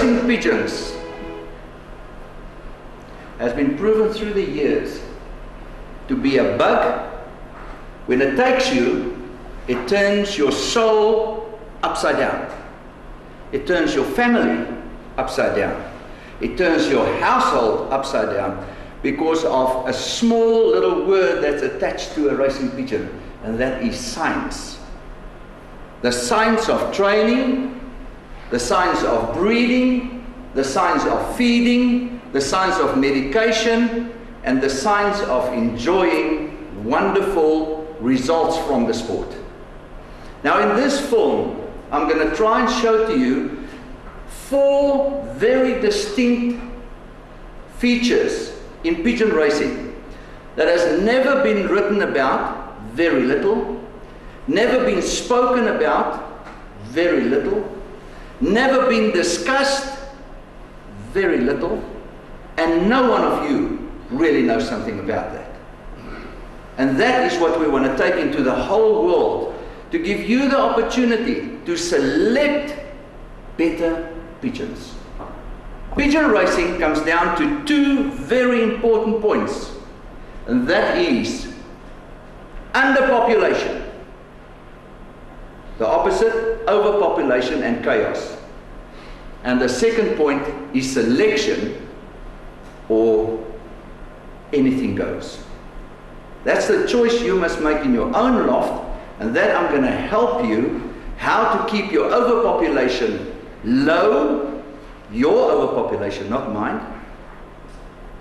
racing pigeons has been proven through the years to be a bug. When it takes you, it turns your soul upside down. It turns your family upside down. It turns your household upside down because of a small little word that's attached to a racing pigeon, and that is science. The science of training, the science of breeding, the science of feeding, the science of medication, and the science of enjoying wonderful results from the sport. Now in this film, I'm going to try and show to you 4 very distinct features in pigeon racing that has never been written about, very little, never been spoken about, very little, never been discussed, very little, and no one of you really knows something about that. And that is what we want to take into the whole world, to give you the opportunity to select better pigeons. Pigeon racing comes down to 2 very important points, and that is underpopulation. The opposite, overpopulation and chaos. And the second point is selection, or anything goes. That's the choice you must make in your own loft, and that I'm going to help you how to keep your overpopulation low, your overpopulation, not mine,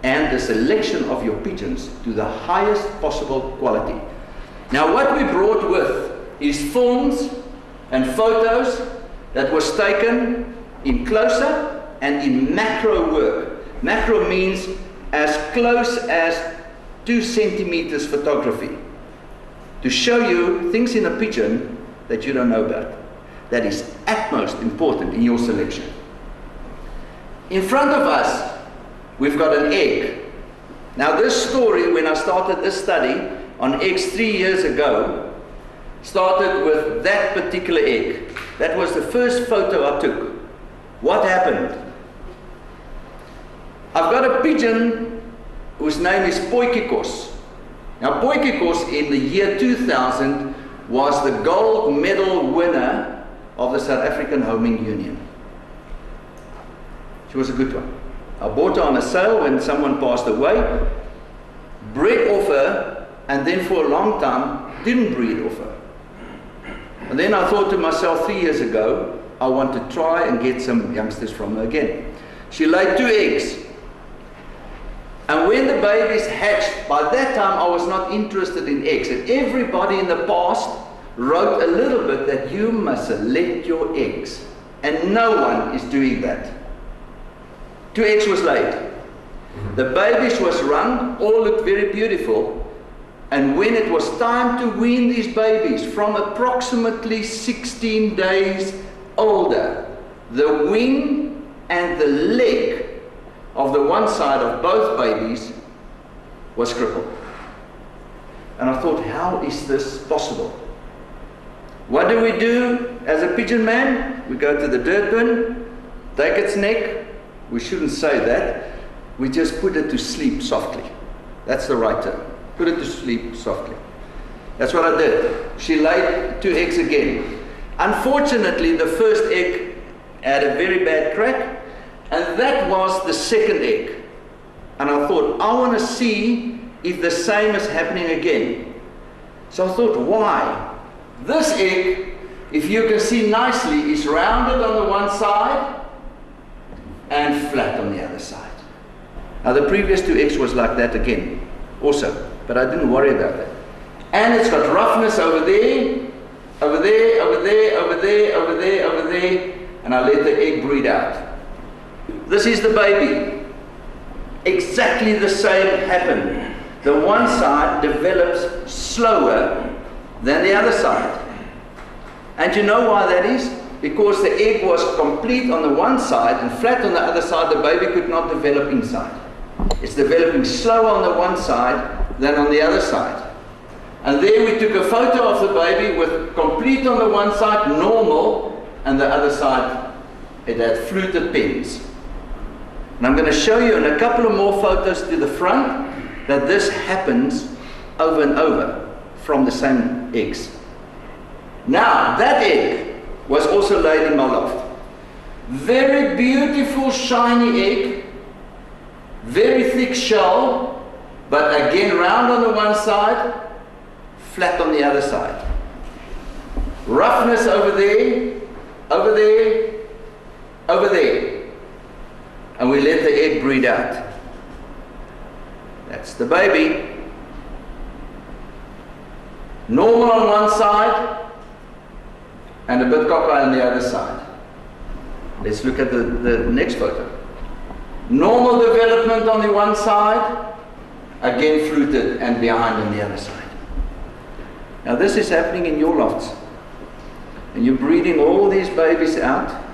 and the selection of your pigeons to the highest possible quality. Now what we brought with is films and photos that was taken in close-up and in macro work. Macro means as close as 2 centimeters photography, to show you things in a pigeon that you don't know about. That is utmost important in your selection. In front of us, we've got an egg. Now this story, when I started this study on eggs 3 years ago, started with that particular egg. That was the first photo I took. What happened? I've got a pigeon whose name is Pigeons. Now Pigeons in the year 2000 was the gold medal winner of the South African Homing Union. She was a good one. I bought her on a sale when someone passed away, bred off her, and then for a long time didn't breed off her. And then I thought to myself 3 years ago, I want to try and get some youngsters from her again. She laid 2 eggs. And when the babies hatched, by that time I was not interested in eggs. And everybody in the past wrote a little bit that you must select your eggs. And no one is doing that. 2 eggs was laid. The babies was run, all looked very beautiful. And when it was time to wean these babies from approximately 16 days older, the wing and the leg of the one side of both babies was crippled. And I thought, how is this possible? What do we do as a pigeon man? We go to the dirt bin, take its neck. We shouldn't say that. We just put it to sleep softly. That's the right term. Put it to sleep softly. That's what I did. She laid 2 eggs again. Unfortunately, the first egg had a very bad crack, and that was the second egg. And I thought, I want to see if the same is happening again. So I thought, why? This egg, if you can see nicely, is rounded on the one side and flat on the other side. Now the previous 2 eggs was like that again, also, but I didn't worry about that. And it's got roughness over there, over there, over there, over there, over there, over there, and I let the egg breed out. This is the baby. Exactly the same happened. The one side develops slower than the other side. And you know why that is? Because the egg was complete on the one side and flat on the other side. The baby could not develop inside. It's developing slower on the one side than on the other side. And there we took a photo of the baby with complete on the one side, normal, and the other side it had fluted pins. And I'm going to show you in a couple of more photos to the front that this happens over and over from the same eggs. Now, that egg was also laid in my loft. Very beautiful, shiny egg, very thick shell, but again round on the one side, flat on the other side. Roughness over there, over there, over there. And we let the egg breed out. That's the baby. Normal on one side, and a bit cockeye on the other side. Let's look at the next photo. Normal development on the one side, again fluted and behind on the other side. Now this is happening in your lofts. And you're breeding all these babies out,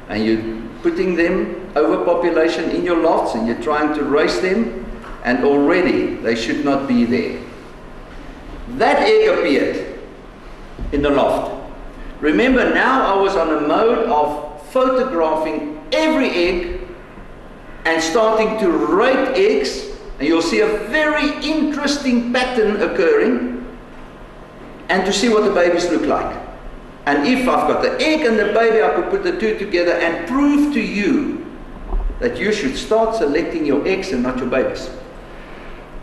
and you're putting them overpopulation in your lofts, and you're trying to raise them, and already they should not be there. That egg appeared in the loft. Remember, now I was on a mode of photographing every egg and starting to rate eggs, and you'll see a very interesting pattern occurring, and to see what the babies look like. And if I've got the egg and the baby, I could put the two together and prove to you that you should start selecting your eggs and not your babies.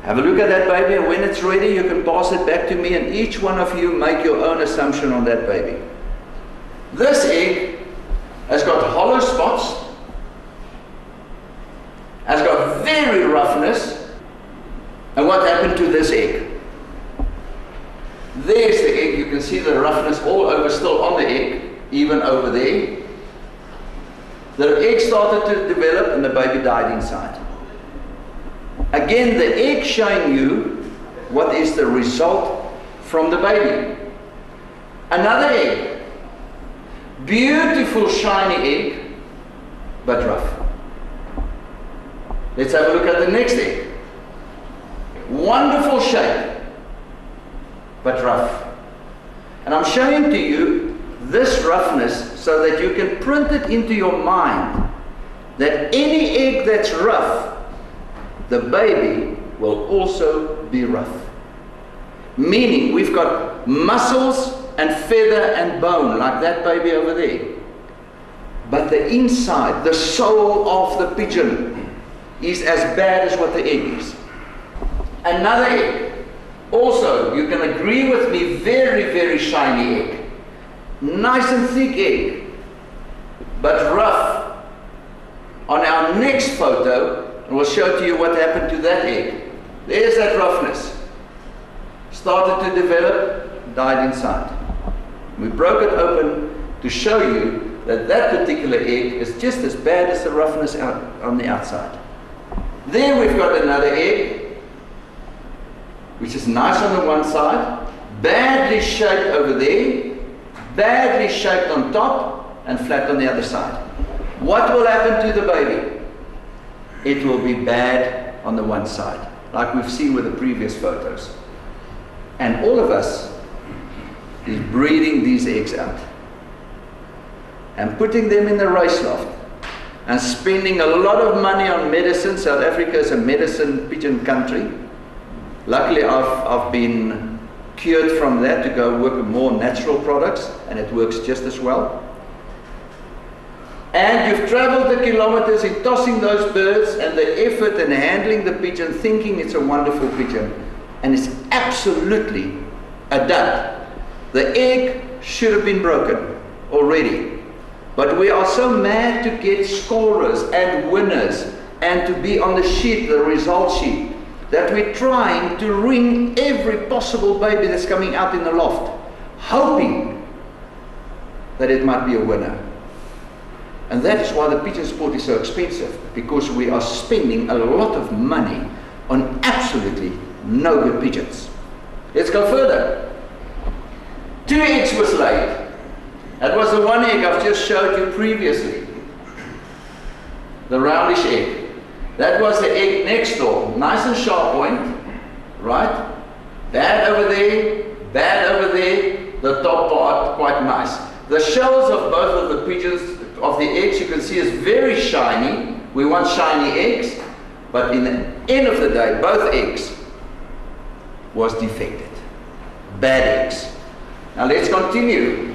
Have a look at that baby, and when it's ready, you can pass it back to me, and each one of you make your own assumption on that baby. This egg has got hollow spots, has got very roughness, and what happened to this egg? There's the egg. You can see the roughness all over, still on the egg, even over there. The egg started to develop and the baby died inside. Again, the egg showing you what is the result from the baby. Another egg. Beautiful shiny egg, but rough. Let's have a look at the next egg. Wonderful shape, but rough. And I'm showing to you this roughness so that you can print it into your mind that any egg that's rough, the baby will also be rough. Meaning we've got muscles and feather and bone like that baby over there. But the inside, the soul of the pigeon is as bad as what the egg is. Another egg. Also, you can agree with me, very, very shiny egg. Nice and thick egg, but rough. On our next photo, we'll show to you what happened to that egg. There's that roughness. Started to develop, died inside. We broke it open to show you that that particular egg is just as bad as the roughness out on the outside. There we've got another egg, which is nice on the one side, badly shaped over there, badly shaped on top, and flat on the other side. What will happen to the baby? It will be bad on the one side, like we've seen with the previous photos. And all of us is breeding these eggs out and putting them in the race loft and spending a lot of money on medicine. South Africa is a medicine pigeon country. Luckily, I've been cured from that to go work with more natural products, and it works just as well. And you've traveled the kilometers in tossing those birds and the effort in handling the pigeon, thinking it's a wonderful pigeon, and it's absolutely a dud. The egg should have been broken already. But we are so mad to get scorers and winners and to be on the sheet, the result sheet, that we're trying to ring every possible baby that's coming out in the loft, hoping that it might be a winner. And that is why the pigeon sport is so expensive, because we are spending a lot of money on absolutely no good pigeons. Let's go further. 2 eggs was laid. That was the one egg I've just showed you previously. The roundish egg. That was the egg next door. Nice and sharp point, right? Bad over there, bad over there. The top part quite nice. The shells of both of the pigeons, of the eggs, you can see, is very shiny. We want shiny eggs, but in the end of the day, both eggs was defected. Bad eggs. Now let's continue.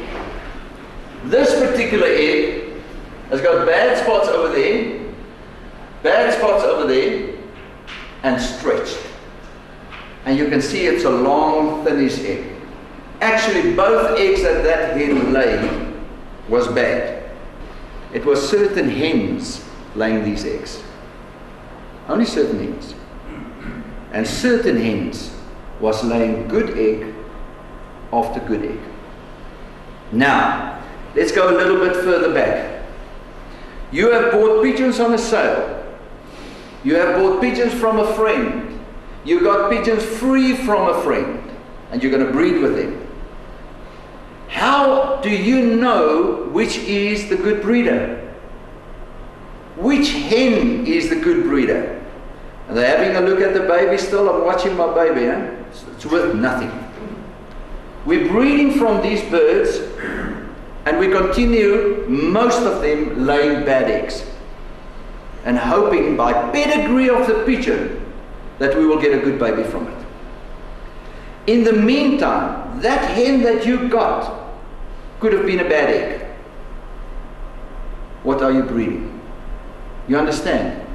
This particular egg has got bad spots over there, bad spots over there, and stretched. And you can see it's a long, thinnish egg. Actually, both eggs that hen laid was bad. It was certain hens laying these eggs. Only certain hens. And certain hens was laying good egg after good egg. Now, let's go a little bit further back. You have bought pigeons on a sale. You have bought pigeons from a friend. You got pigeons free from a friend. And you're going to breed with them. How do you know which is the good breeder? Which hen is the good breeder? Are they having a look at the baby still? I'm watching my baby. It's worth nothing. We're breeding from these birds, and we continue, most of them laying bad eggs, and hoping by pedigree of the pigeon that we will get a good baby from it. In the meantime, that hen that you got could have been a bad egg. What are you breeding? You understand?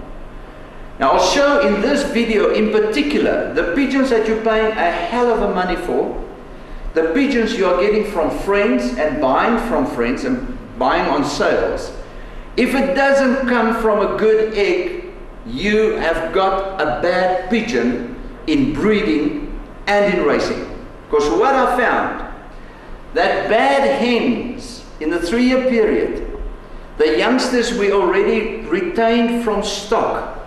Now I'll show in this video in particular the pigeons that you're paying a hell of a money for, the pigeons you are getting from friends and buying from friends and buying on sales. If it doesn't come from a good egg, you have got a bad pigeon in breeding and in racing. Because what I found, that bad hens in the 3-year period, the youngsters we already retained from stock,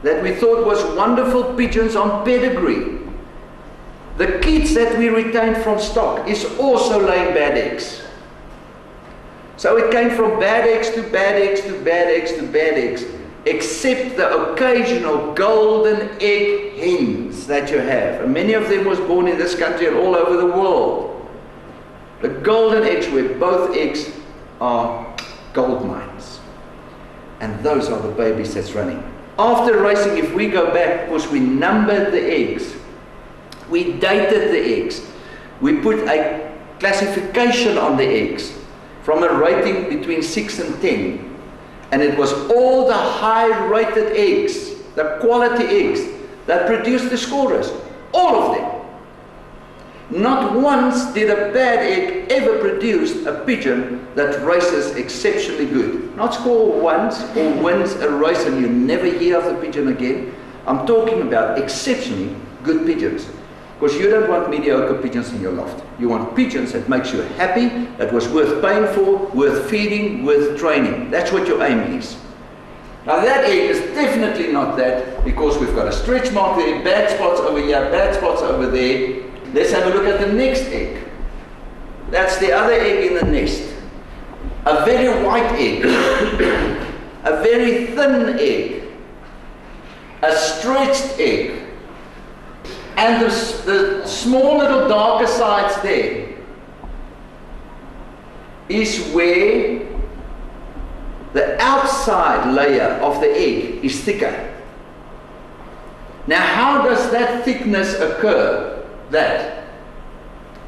that we thought was wonderful pigeons on pedigree, the kids that we retained from stock is also laying bad eggs. So it came from bad eggs to bad eggs to bad eggs to bad eggs, except the occasional golden egg hens that you have. And many of them was born in this country and all over the world. The golden eggs, where both eggs are gold mines. And those are the babies that's running. After racing, if we go back, because we numbered the eggs, we dated the eggs, we put a classification on the eggs from a rating between 6 and 10. And it was all the high-rated eggs, the quality eggs, that produced the scorers. All of them. Not once did a bad egg ever produce a pigeon that races exceptionally good. Not score once or wins a race and you never hear of the pigeon again. I'm talking about exceptionally good pigeons. Because you don't want mediocre pigeons in your loft. You want pigeons that makes you happy, that was worth paying for, worth feeding, worth training. That's what your aim is. Now that egg is definitely not that, because we've got a stretch mark there, bad spots over here, bad spots over there. Let's have a look at the next egg. That's the other egg in the nest. A very white egg. A very thin egg. A stretched egg. And the small little darker sides there is where the outside layer of the egg is thicker. Now how does that thickness occur?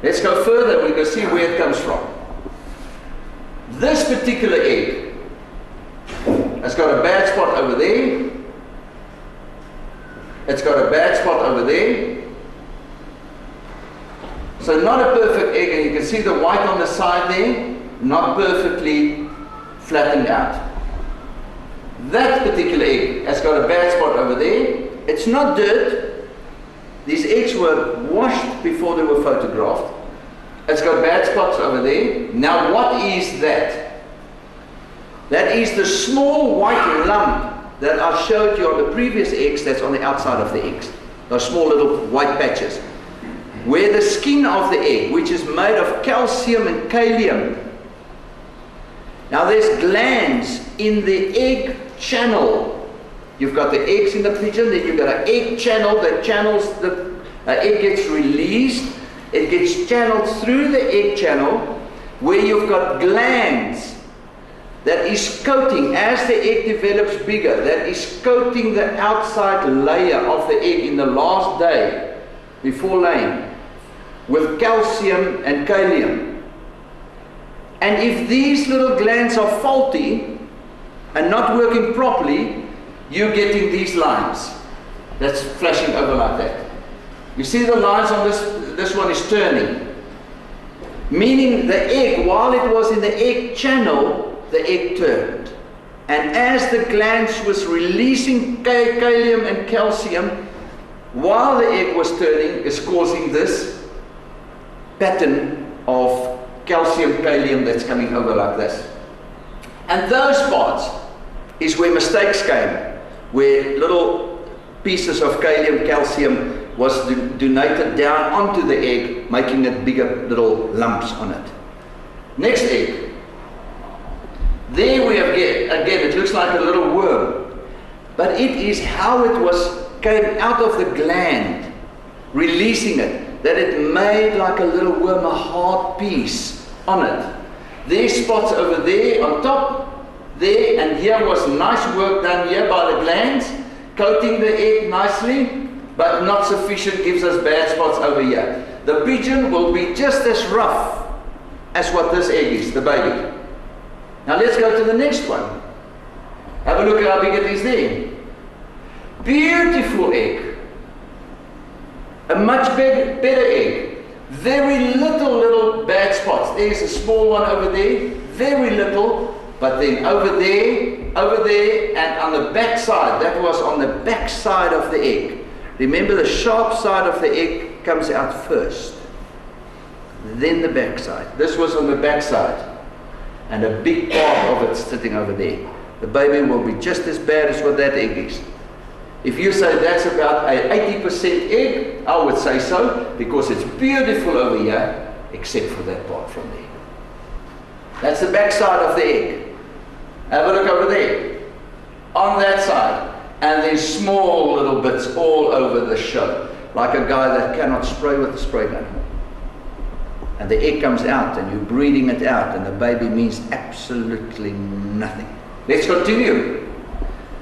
Let's go further, we can see where it comes from. This particular egg has got a bad spot over there. It's got a bad spot over there. So not a perfect egg, and you can see the white on the side there, not perfectly flattened out. That particular egg has got a bad spot over there. It's not dirt. These eggs were washed before they were photographed. It's got bad spots over there. Now what is that? That is the small white lump that I showed you on the previous eggs that's on the outside of the eggs. Those small little white patches. Where the skin of the egg, which is made of calcium and kalium. Now there's glands in the egg channel. You've got the eggs in the pigeon, then you've got an egg channel that channels, the egg gets released, it gets channeled through the egg channel, where you've got glands that is coating, as the egg develops bigger, that is coating the outside layer of the egg in the last day before laying with calcium and kalium. And if these little glands are faulty and not working properly, you're getting these lines that's flashing over like that. You see the lines on this one is turning, meaning the egg, while it was in the egg channel, the egg turned. And as the glands was releasing kalium and calcium, while the egg was turning, is causing this pattern of calcium, kalium that's coming over like this. And those parts is where mistakes came, where little pieces of kalium, calcium was donated down onto the egg, making it bigger little lumps on it. Next egg. There we have, again, it looks like a little worm, but it is how it came out of the gland, releasing it, that it made like a little worm, a hard piece on it. There's spots over there on top, there, and here was nice work done here by the glands, coating the egg nicely, but not sufficient, gives us bad spots over here. The pigeon will be just as rough as what this egg is, the baby. Now let's go to the next one. Have a look at how big it is there. Beautiful egg. A much better egg. Very little bad spots. There's a small one over there, very little, but then over there, and on the back side, that was on the back side of the egg. Remember, the sharp side of the egg comes out first, then the back side. This was on the back side, and a big part of it sitting over there. The baby will be just as bad as what that egg is. If you say that's about an 80% egg, I would say so, because it's beautiful over here, except for that part from there. That's the back side of the egg. Have a look over there, on that side. And there's small little bits all over the show, like a guy that cannot spray with a spray gun. And the egg comes out, and you're breeding it out, and the baby means absolutely nothing. Let's continue.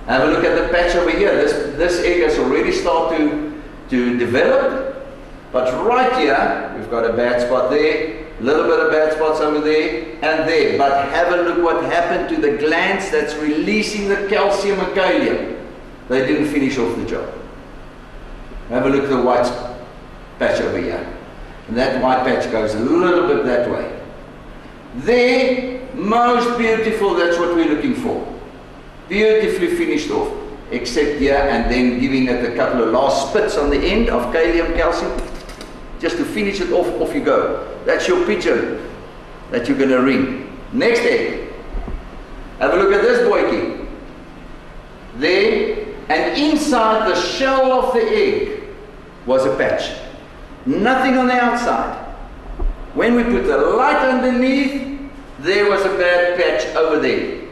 Have a look at the patch over here. This egg has already started to develop, but right here, we've got a bad spot there, a little bit of bad spots over there, and there. But have a look what happened to the glands that's releasing the calcium and kalium. They didn't finish off the job. Have a look at the white patch over here. And that white patch goes a little bit that way. There, most beautiful, that's what we're looking for. Beautifully finished off. Except here, and then giving it a couple of last spits on the end of kalium, calcium. Just to finish it off you go. That's your pigeon that you're going to ring. Next egg. Have a look at this boykie. There. And inside the shell of the egg was a patch. Nothing on the outside. When we put the light underneath, there was a bad patch over there.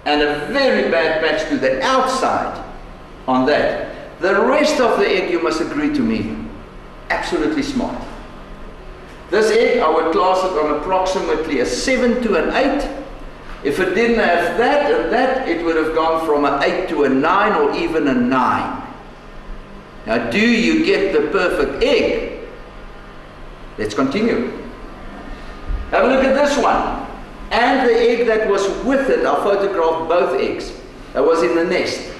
And a very bad patch to the outside on that. The rest of the egg, you must agree to me, absolutely smart. This egg, I would class it on approximately a 7 to an 8. If it didn't have that and that, it would have gone from an 8 to a 9 or even a 9. Now, do you get the perfect egg? Let's continue. Have a look at this one. And the egg that was with it, I photographed both eggs. That was in the nest.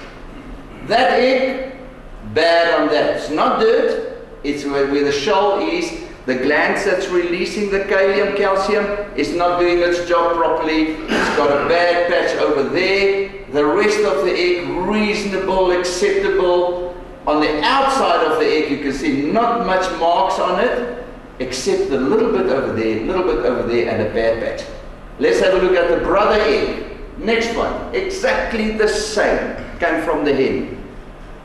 That egg, bad on that. It's not dirt. It's where the shell is. The glands that's releasing the kalium, calcium is not doing its job properly. It's got a bad patch over there. The rest of the egg, reasonable, acceptable. On the outside of the egg, you can see not much marks on it, except a little bit over there, a little bit over there, and a bad patch. Let's have a look at the brother egg. Next one, exactly the same. Came from the hen.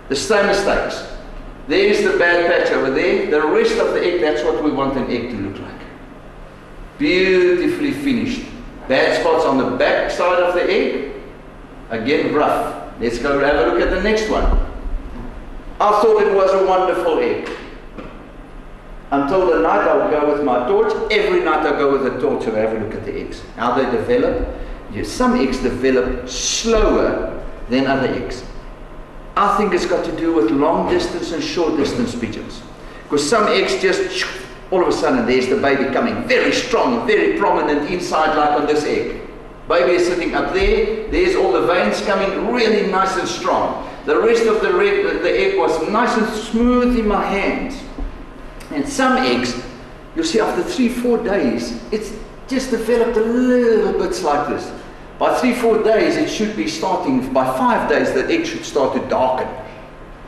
The same mistakes. There's the bad patch over there. The rest of the egg, that's what we want an egg to look like. Beautifully finished. Bad spots on the back side of the egg. Again, rough. Let's go have a look at the next one. I thought it was a wonderful egg. Until the night I would go with my torch. Every night I go with a torch and have a look at the eggs. How they develop. Some eggs develop slower than other eggs. I think it's got to do with long distance and short distance pigeons. Because some eggs just, all of a sudden there's the baby coming very strong, very prominent inside, like on this egg. Baby is sitting up there, there's all the veins coming really nice and strong. The rest of the egg was nice and smooth in my hands. And some eggs, you see after 3-4 days, it's just developed a little bit like this. By 3-4 days, it should be starting, by 5 days, the egg should start to darken,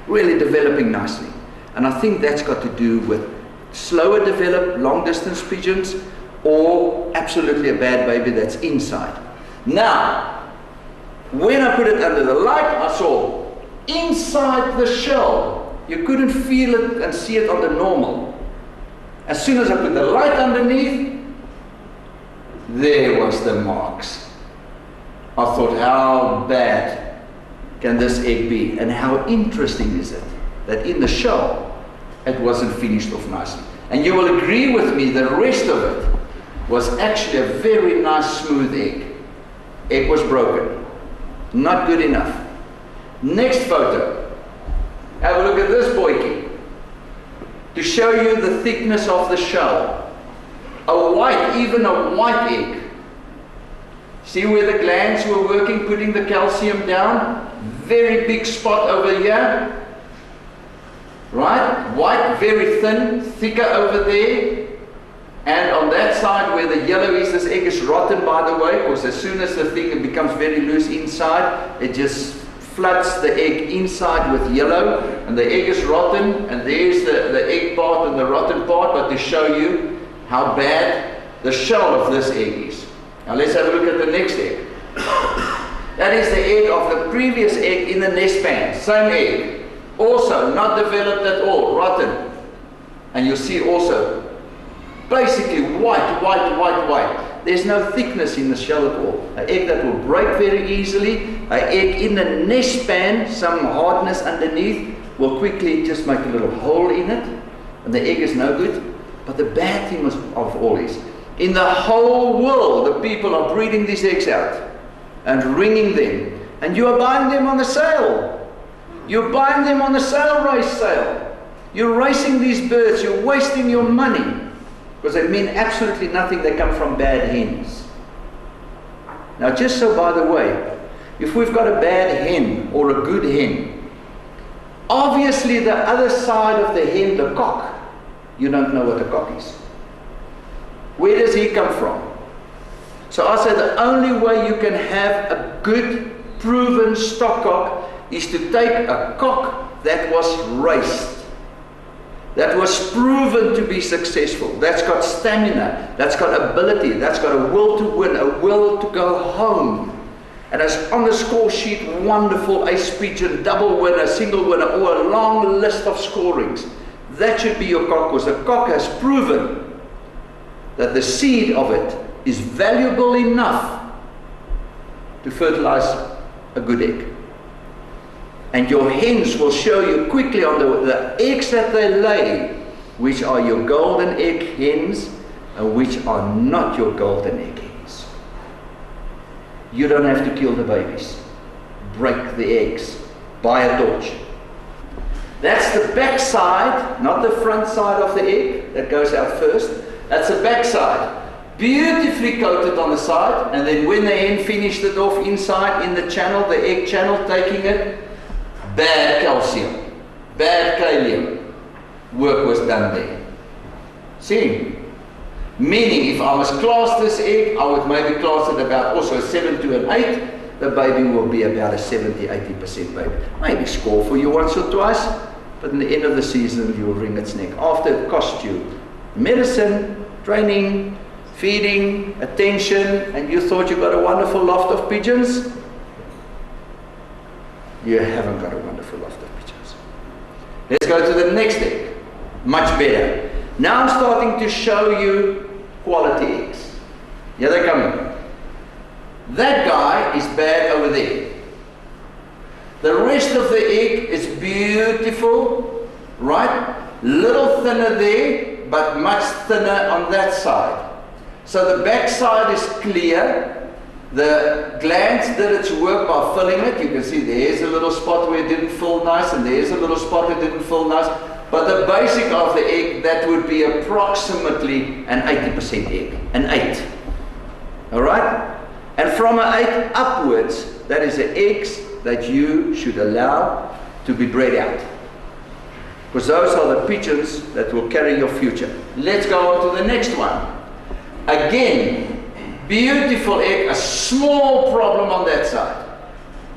really developing nicely. And I think that's got to do with slower developed long distance pigeons or absolutely a bad baby that's inside. Now, when I put it under the light, I saw inside the shell, you couldn't feel it and see it on the normal. As soon as I put the light underneath, there was the marks. I thought, how bad can this egg be? And how interesting is it that in the shell, it wasn't finished off nicely. And you will agree with me, the rest of it was actually a very nice smooth egg. Egg was broken. Not good enough. Next photo. Have a look at this boykie. To show you the thickness of the shell. Even a white egg. See where the glands were working, putting the calcium down? Very big spot over here. Right? White, very thin, thicker over there. And on that side where the yellow is, this egg is rotten, by the way, because as soon as the thing becomes very loose inside, it just floods the egg inside with yellow, and the egg is rotten, and there's the egg part and the rotten part, but to show you how bad the shell of this egg is. Now let's have a look at the next egg. That is the egg of the previous egg in the nest pan. Same egg. Also not developed at all, rotten. And you see also basically white. There's no thickness in the shell at all. An egg that will break very easily. An egg in the nest pan, some hardness underneath, will quickly just make a little hole in it. And the egg is no good. But the bad thing of all is, in the whole world, the people are breeding these eggs out and ringing them. And you are buying them on the sale. You're buying them on the race sale. You're racing these birds. You're wasting your money. Because they mean absolutely nothing. They come from bad hens. Now, just so by the way, if we've got a bad hen or a good hen, obviously the other side of the hen, the cock, you don't know what a cock is. Where does he come from? So I say the only way you can have a good, proven stock cock is to take a cock that was raced, that was proven to be successful, that's got stamina, that's got ability, that's got a will to win, a will to go home, and as on the score sheet, wonderful ace pigeon, double winner, single winner, or a long list of scorings. That should be your cock, because the cock has proven that the seed of it is valuable enough to fertilize a good egg. And your hens will show you quickly on the eggs that they lay, which are your golden egg hens and which are not your golden egg hens. You don't have to kill the babies. Break the eggs. Buy a torch. That's the back side, not the front side of the egg that goes out first. That's the back side. Beautifully coated on the side, and then when the hen finished it off inside in the channel, the egg channel, taking it, bad calcium, bad kalium. Work was done there. See? Meaning, if I must class this egg, I would maybe class it about also a 7 to an 8. The baby will be about a 70-80% baby. Maybe score for you once or twice, but in the end of the season, you will wring its neck. After it cost you medicine, training, feeding, attention, and you thought you got a wonderful loft of pigeons, you haven't got a wonderful loft of pigeons. Let's go to the next egg. Much better. Now I'm starting to show you quality eggs. Here they're coming. That guy is bad over there. The rest of the egg is beautiful, right? Little thinner there, but much thinner on that side. So the back side is clear, The glands did its work by filling it. You can see there's a little spot where it didn't fill nice, and there's a little spot that didn't fill nice. But the basic of the egg, that would be approximately an 80% egg, an 8. All right? And from an 8 upwards, that is the eggs that you should allow to be bred out. Because those are the pigeons that will carry your future. Let's go on to the next one. Again, beautiful egg, a small problem on that side.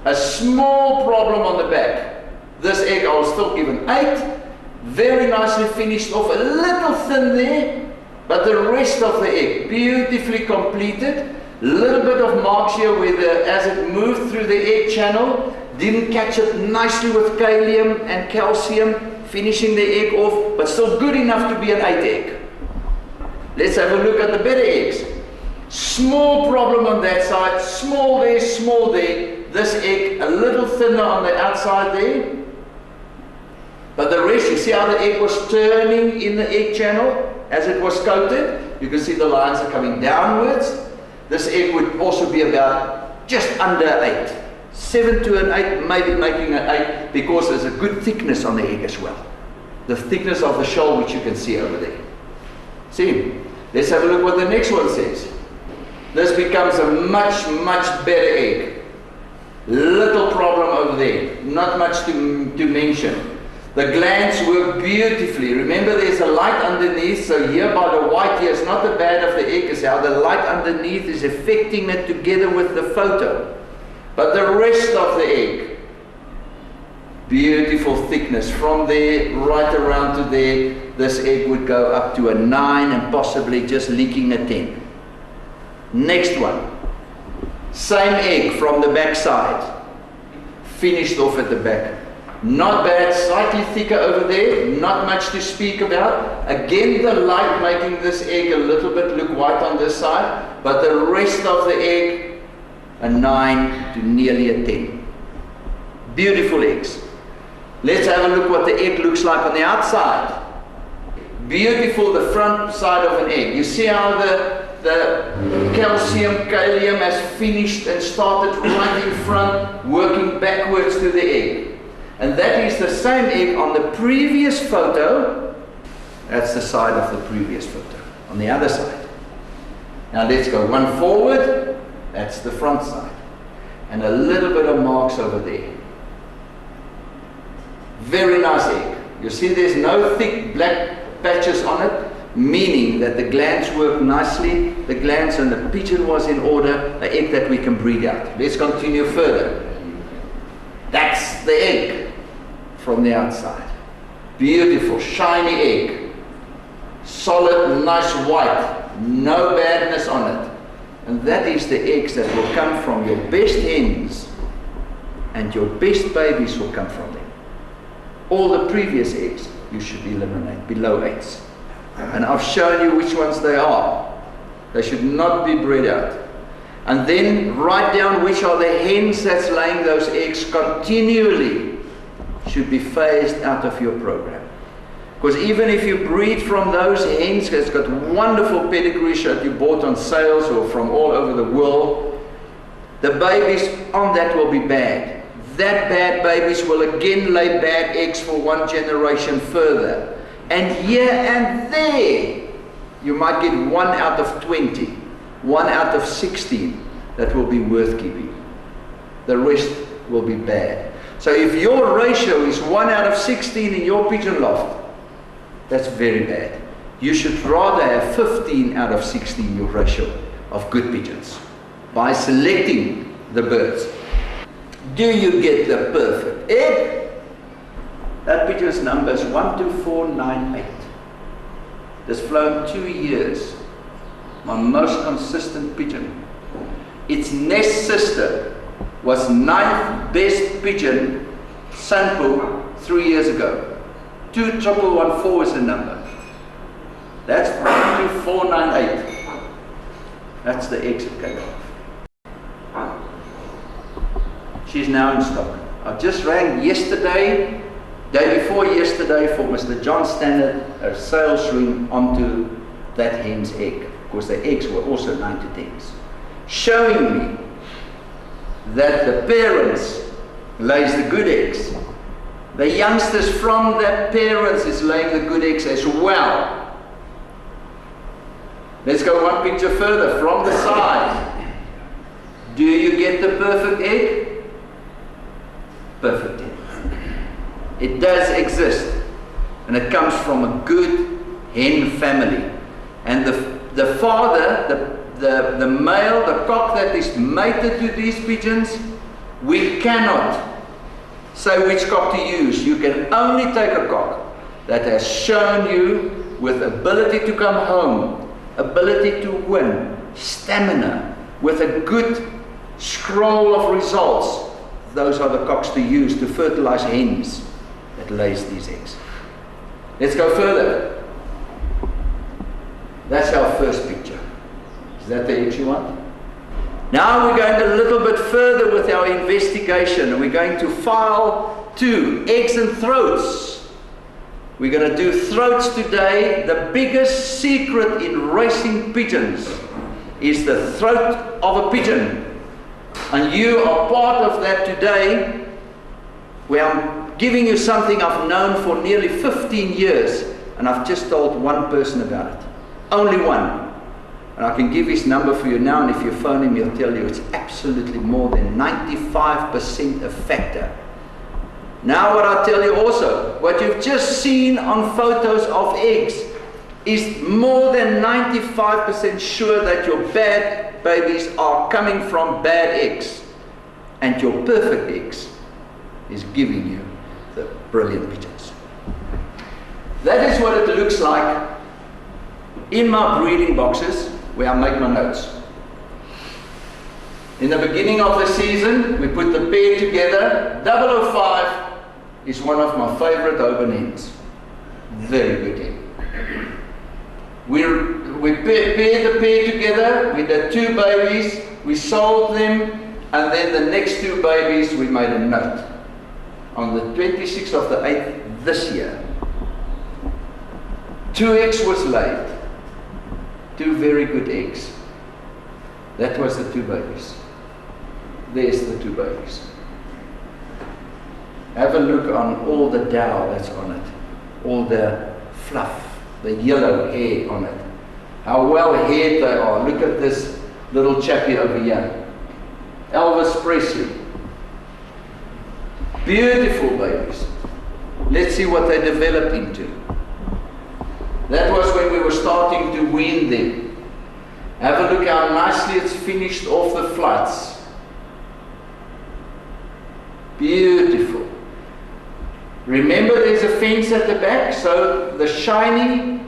A small problem on the back. This egg I will still give an 8. Very nicely finished off, a little thin there, but the rest of the egg beautifully completed. Little bit of marks here where as it moved through the egg channel, didn't catch it nicely with kalium and calcium, finishing the egg off, but still good enough to be an 8 egg. Let's have a look at the better eggs. Small problem on that side, small there, small there. This egg a little thinner on the outside there. But the rest, you see how the egg was turning in the egg channel as it was coated? You can see the lines are coming downwards. This egg would also be about just under 8. 7 to an 8, maybe making an 8, because there's a good thickness on the egg as well. The thickness of the shell, which you can see over there. See? Let's have a look what the next one says. This becomes a much, much better egg. Little problem over there. Not much to mention. The glands work beautifully. Remember, there's a light underneath, so here by the white here, it's not the bad of the egg, it's how the light underneath is affecting it together with the photo. But the rest of the egg, beautiful thickness. From there right around to there, this egg would go up to a 9 and possibly just leaking a 10. Next one. Same egg from the back side. Finished off at the back. Not bad, slightly thicker over there, not much to speak about. Again, the light making this egg a little bit look white on this side, but the rest of the egg, a 9 to nearly a 10. Beautiful eggs. Let's have a look what the egg looks like on the outside. Beautiful, the front side of an egg. You see how the calcium, kalium has finished and started right in front, working backwards to the egg. And that is the same egg on the previous photo. That's the side of the previous photo, on the other side. Now let's go one forward. That's the front side. And a little bit of marks over there. Very nice egg. You see there's no thick black patches on it, meaning that the glands work nicely. The glands and the pigeon was in order, an egg that we can breed out. Let's continue further. That's the egg from the outside. Beautiful, shiny egg. Solid, nice white. No badness on it. And that is the eggs that will come from your best hens, and your best babies will come from them. All the previous eggs you should eliminate below 8s. And I've shown you which ones they are. They should not be bred out. And then write down which are the hens that's laying those eggs continually should be phased out of your program. Because even if you breed from those hens that's got wonderful pedigrees that you bought on sales or from all over the world, the babies on that will be bad. That bad babies will again lay bad eggs for one generation further. And here and there, you might get 1 out of 20, 1 out of 16 that will be worth keeping. The rest will be bad. So if your ratio is 1 out of 16 in your pigeon loft, that's very bad. You should rather have 15 out of 16 your ratio of good pigeons by selecting the birds. Do you get the perfect egg? That pigeon's number is 12498. It's flown 2 years. My most consistent pigeon. Its nest sister was 9th best pigeon sample 3 years ago. 21114 is the number. That's 12498. That's the eggs it came off. She's now in stock. I just rang yesterday, day before yesterday, for Mr. John Stannard, a sales ring onto that hen's egg, because the eggs were also 9 to 10s. showing me that the parents lays the good eggs. The youngsters from their parents is laying the good eggs as well. Let's go one picture further, from the side. Do you get the perfect egg? Perfect egg. It does exist, and it comes from a good hen family. And the father, the male, the cock that is mated to these pigeons, we cannot say which cock to use. You can only take a cock that has shown you with ability to come home, ability to win, stamina, with a good scroll of results. Those are the cocks to use to fertilize hens that lays these eggs. Let's go further. That's our first picture. Is that the eggs you want? Now we're going a little bit further with our investigation, and we're going to file 2, eggs and throats. We're going to do throats today. The biggest secret in racing pigeons is the throat of a pigeon. And you are part of that today, where I'm giving you something I've known for nearly 15 years, and I've just told one person about it. Only one. And I can give his number for you now, and if you phone him, he'll tell you it's absolutely more than 95% a factor. Now what I tell you also, what you've just seen on photos of eggs is more than 95% sure that your bad babies are coming from bad eggs, and your perfect eggs is giving you the brilliant pigeons. That is what it looks like in my breeding boxes where I make my notes. In the beginning of the season, we put the pair together. 005 is one of my favorite open hens. Very good hen. We paired the pair together. We did 2 babies. We sold them, and then the next 2 babies we made a note. On the 26th of the 8th this year, 2 eggs was laid. 2 very good eggs. That was the 2 babies. There's the 2 babies. Have a look on all the dow that's on it, all the fluff, the yellow hair on it. How well haired they are. Look at this little chappie over here. Elvis Presley. Beautiful babies. Let's see what they developed into. That was when we were starting to wean them. Have a look how nicely it's finished off the flights. Beautiful. Remember, there's a fence at the back, so the shade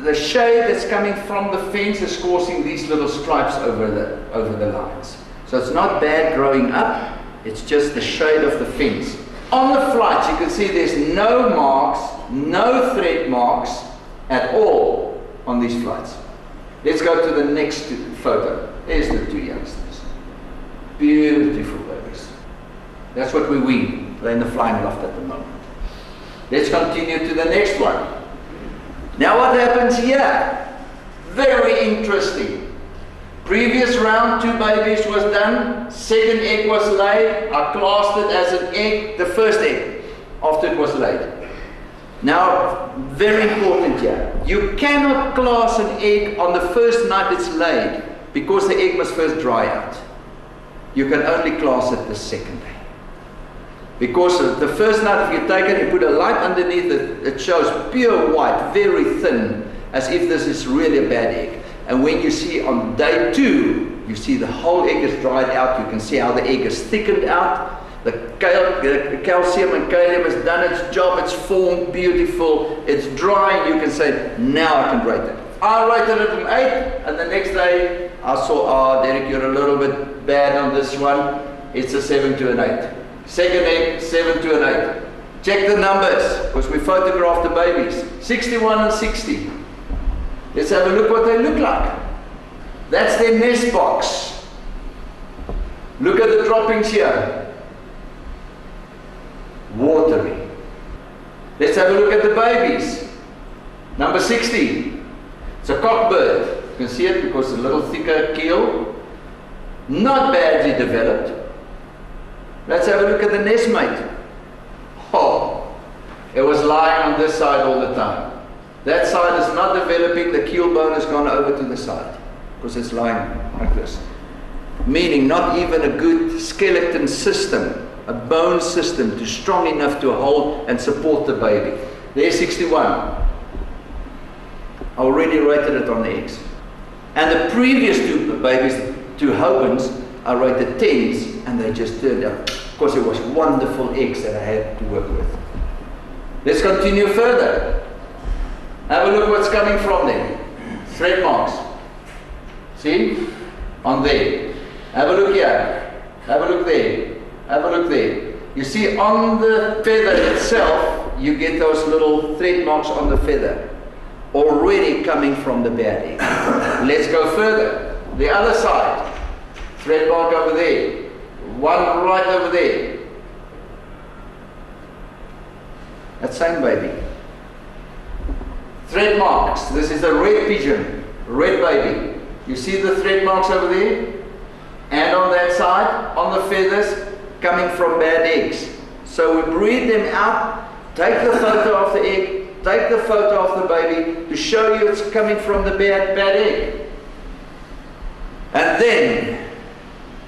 that's coming from the fence is causing these little stripes over the lines. So it's not bad growing up, it's just the shade of the fence. On the flights, you can see there's no marks, no thread marks at all on these flights. Let's go to the next photo. There's the 2 youngsters. Beautiful babies. That's what we wean. They're in the flying loft at the moment. Let's continue to the next one. Now what happens here? Very interesting. Previous round, 2 babies was done. Second egg was laid. I classed it as an egg, the first egg, after it was laid. Now, very important here. You cannot class an egg on the first night it's laid, because the egg must first dry out. You can only class it the second day. Because the first night, if you take it, you put a light underneath it, it shows pure white, very thin, as if this is really a bad egg. And when you see on day 2, you see the whole egg is dried out. You can see how the egg is thickened out. The calcium and kalium has done its job. It's formed beautiful. It's dry. You can say, now I can rate it. I rated it an 8, and the next day I saw, oh, Derek, you're a little bit bad on this one. It's a 7 to an 8. Second egg, 7 to an 8. Check the numbers, because we photographed the babies. 61 and 60. Let's have a look what they look like. That's their nest box. Look at the droppings here. Watery. Let's have a look at the babies. Number 60. It's a cockbird. You can see it because it's a little thicker keel. not badly developed. Let's have a look at the nest mate. Oh, it was lying on this side all the time. That side is not developing, the keel bone has gone over to the side because it's lying like this. Meaning not even a good skeleton system, a bone system to strong enough to hold and support the baby. There's 61. I already rated it on the eggs. And the previous two babies, two Hobans, I rated 10s, and they just turned out, because it was wonderful eggs that I had to work with. Let's continue further. Have a look what's coming from them. Thread marks. See? On there. Have a look here. Have a look there. Have a look there. You see on the feather itself, you get those little thread marks on the feather. Already coming from the bad egg. Let's go further. The other side. Thread mark over there. One right over there. That same baby. Thread marks. This is a red pigeon. Red baby. You see the thread marks over there? And on that side, on the feathers, coming from bad eggs. So we breed them out, take the photo of the egg, take the photo of the baby to show you it's coming from the bad egg. And then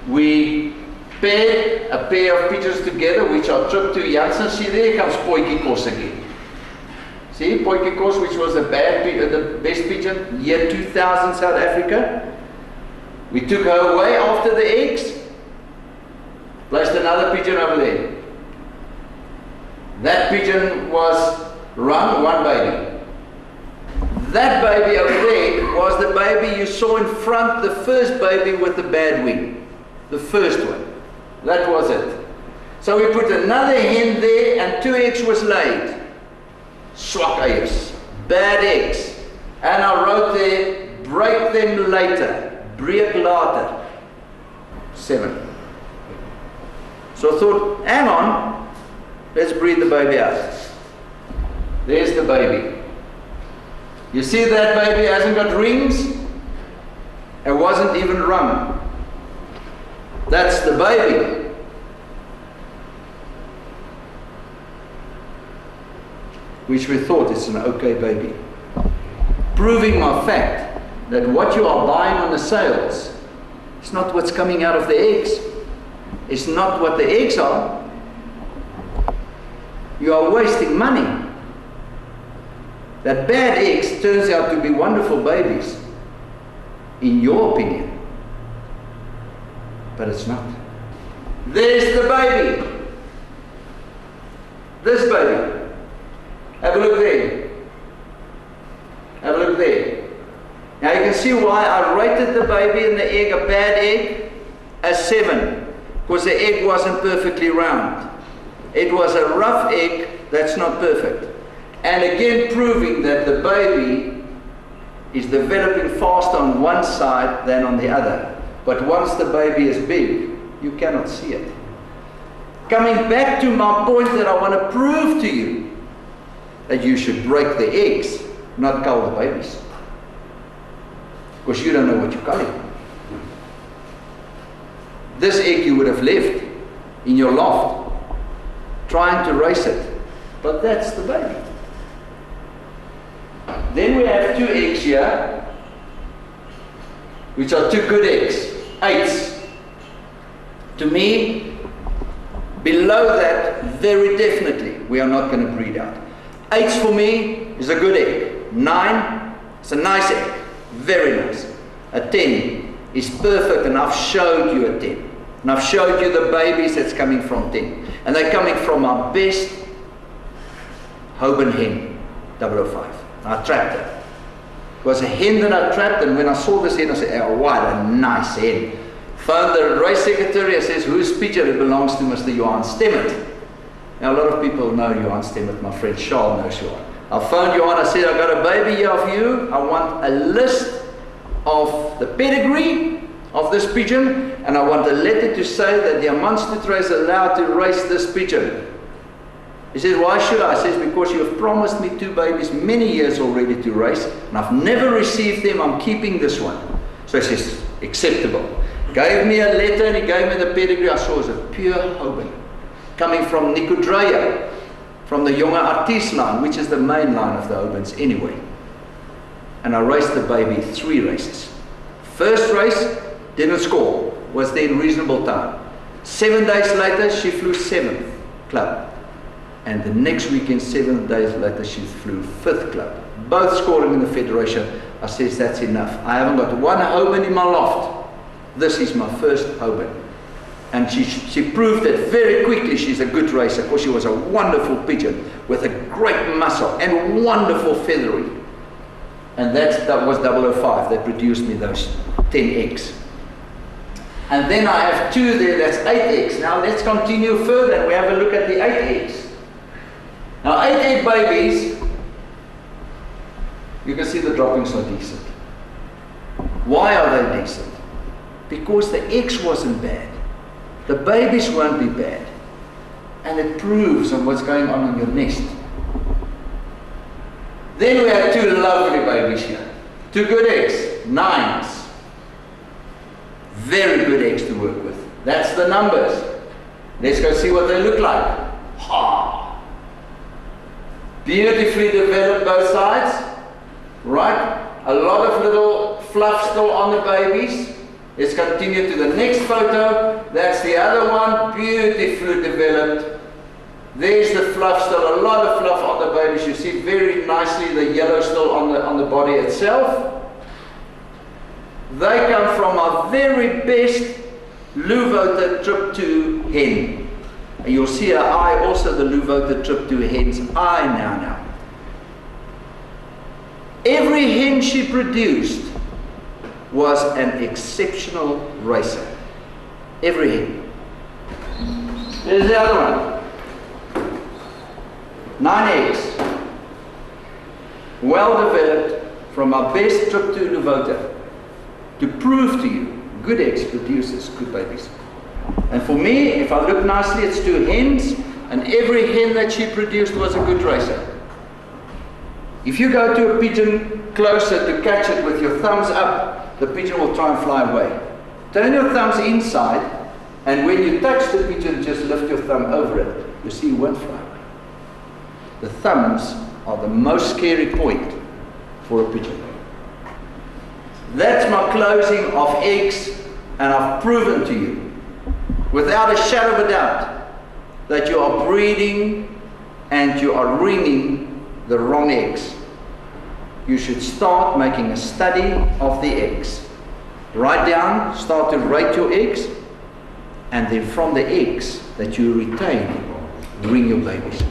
we pair a pair of pigeons together, which are tripped to Janssen. See, there comes Potjiekos again. See, Potjiekos, which was the best pigeon, year 2000, South Africa. We took her away after the eggs, placed another pigeon over there. That pigeon was run, one baby. That baby over there was the baby you saw in front, the first baby with the bad wing. The first one. That was it. So we put another hen there and 2 eggs was laid. Swak eiers, bad eggs. And I wrote there, break them later. Break later. 7. So I thought, hang on, let's breed the baby out. There's the baby. You see that baby hasn't got rings? It wasn't even rung. That's the baby. Which we thought is an okay baby. Proving my fact that what you are buying on the sales is not what's coming out of the eggs. It's not what the eggs are. You are wasting money. That bad eggs turns out to be wonderful babies, in your opinion. But it's not. There's the baby. This baby. Have a look there. Have a look there. Now you can see why I rated the baby and the egg, a bad egg, as 7. Because the egg wasn't perfectly round. It was a rough egg that's not perfect. And again proving that the baby is developing faster on one side than on the other. But once the baby is big, you cannot see it. Coming back to my point that I want to prove to you, that you should break the eggs, not cull the babies. Because you don't know what you're culling. This egg you would have left in your loft, trying to raise it. But that's the baby. Then we have 2 eggs here, which are 2 good eggs, 8s. To me, below that, very definitely, we are not going to breed out. 8s for me is a good egg. 9 is a nice egg, very nice. A 10 is perfect, and I've showed you a 10. And I've showed you the babies that's coming from 10. And they're coming from our best Hoban hen, 005. I trapped it. It was a hen that I trapped, and when I saw this hen, I said, oh, what a nice hen. Phoned the race secretary and says, whose pigeon? It belongs to Mr. Johan Stemmet. Now, a lot of people know Johan Stemmet. My friend Charles knows Johan. I phoned Johan, I said, I got a baby here of you. I want a list of the pedigree of this pigeon, and I want a letter to say that the Amanstutro is allowed to raise this pigeon. He says, why should I? I says, because you have promised me 2 babies many years already to raise, and I've never received them. I'm keeping this one. So he says, acceptable. Gave me a letter and he gave me the pedigree. I saw it was a pure Hoban, coming from Nicodrea, from the Jonge Artis line, which is the main line of the Hobans anyway. And I raced the baby 3 races. First race, didn't score, was then reasonable time. 7 days later, she flew 7th club. And the next weekend, 7 days later, she flew 5th club. Both scoring in the federation. I says, that's enough. I haven't got one Hoban in my loft. This is my first Hoban. And she proved it very quickly. She's a good racer, because she was a wonderful pigeon with a great muscle and wonderful feathery. And that was 005. They produced me those 10 eggs. And then I have 2 there, that's 8 eggs. Now let's continue further and we have a look at the 8 eggs. Now 8 egg babies, you can see the droppings are decent. Why are they decent? Because the eggs wasn't bad. The babies won't be bad. And it proves on what's going on in your nest. Then we have 2 lovely babies here. 2 good eggs, 9s. Very good eggs to work with. That's the numbers. Let's go see what they look like. Ha! Beautifully developed both sides. Right? A lot of little fluff still on the babies. Let's continue to the next photo. That's the other one. Beautifully developed. There's the fluff still. A lot of fluff on the babies. You see very nicely the yellow still on the body itself. They come from our very best Louvoter Trip 2 hen. And you'll see her eye, also the Louvoter Trip 2 hen's eye now. Every hen she produced was an exceptional racer. Every hen. There's the other one. 9 eggs. Well developed from our best Trip 2 Louvoter. To prove to you, good eggs produces good babies. And for me, if I look nicely, it's 2 hens, and every hen that she produced was a good racer. If you go to a pigeon closer to catch it with your thumbs up, the pigeon will try and fly away. Turn your thumbs inside, and when you touch the pigeon, just lift your thumb over it. You see, it won't fly away. The thumbs are the most scary point for a pigeon. That's my closing of eggs, and I've proven to you, without a shadow of a doubt, that you are breeding and you are ringing the wrong eggs. You should start making a study of the eggs. Write down, start to rate your eggs, and then from the eggs that you retain, ring your babies.